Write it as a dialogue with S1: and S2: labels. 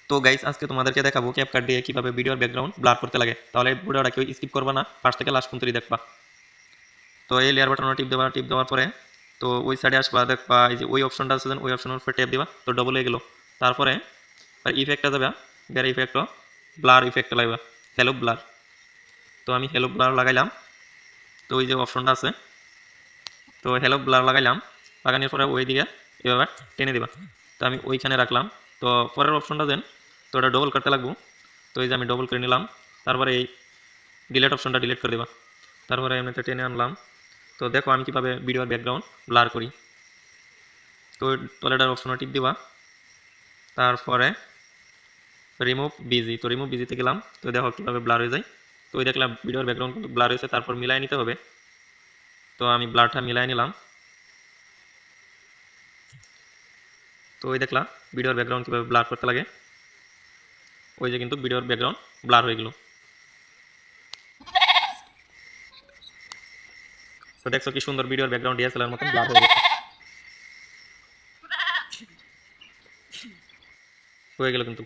S1: তো গাইস আজকে তোমাদেরকে দেখাবো ক্যাপকাট দিয়ে কিভাবে ভিডিওর ব্যাকগ্রাউন্ড ব্লার করতে লাগে। তাহলে ভিডিওটা কেউ স্কিপ করবে না, ফার্স্ট থেকে লাস্ট পর্যন্ত দেখবা। তো এই লেয়ার বাটনে টিপ দেওয়ার পরে তো ওই সাইডে আসবা, দেখবা এই যে ওই অপশনটা আছে, ওই অপশনের উপরে ট্যাপ দিবা, তো ডবল হয়ে গেল। তারপরে ইফেক্টটা যাবে, বের ইফেক্ট ব্লার ইফেক্ট লাগবে, হ্যালো ব্লার। তো আমি হ্যালো ব্লার লাগাইলাম। তো ওই যে অপশনটা আছে, তো হ্যালো ব্লার লাগাইলাম। লাগানোর পরে ওই দিকে এভাবে টেনে দিবা। তো আমি ওইখানে রাখলাম। তো পরের অপশনটা দেন, তো ওটা ডবল করতে লাগবো। তো এই যে আমি ডবল করে নিলাম। তারপরে এই ডিলেট অপশনটা ডিলিট করে দেবা। তারপরে এমনিতে টেনে আনলাম। তো দেখো আমি কিভাবে ভিডিওর ব্যাকগ্রাউন্ড ব্লার করি। তো টয়লেটের অপশনে টিপ দিবা। তারপরে রিমুভ বিজি, তো রিমুভ বিজিতে গেলাম। তো দেখো কিভাবে ব্লার হয়ে যায়। তো ওই দেখলাম ভিডিওর ব্যাকগ্রাউন্ড কিন্তু ব্লার হয়েছে, তারপর মিলাই নিতে হবে। তো আমি ব্লারটা মিলাই নিলাম। তো ওই দেখলাম ভিডিওর ব্যাকগ্রাউন্ড কিভাবে ব্লার করতে লাগে। ওই যে কিন্তু ভিডিওর ব্যাকগ্রাউন্ড ব্লার হয়ে গেল। তো দেখছো কি সুন্দর ভিডিওর ব্যাকগ্রাউন্ড ডিএসএলআর মতন ব্লার হয়ে গেছে, হয়ে গেল কিন্তু।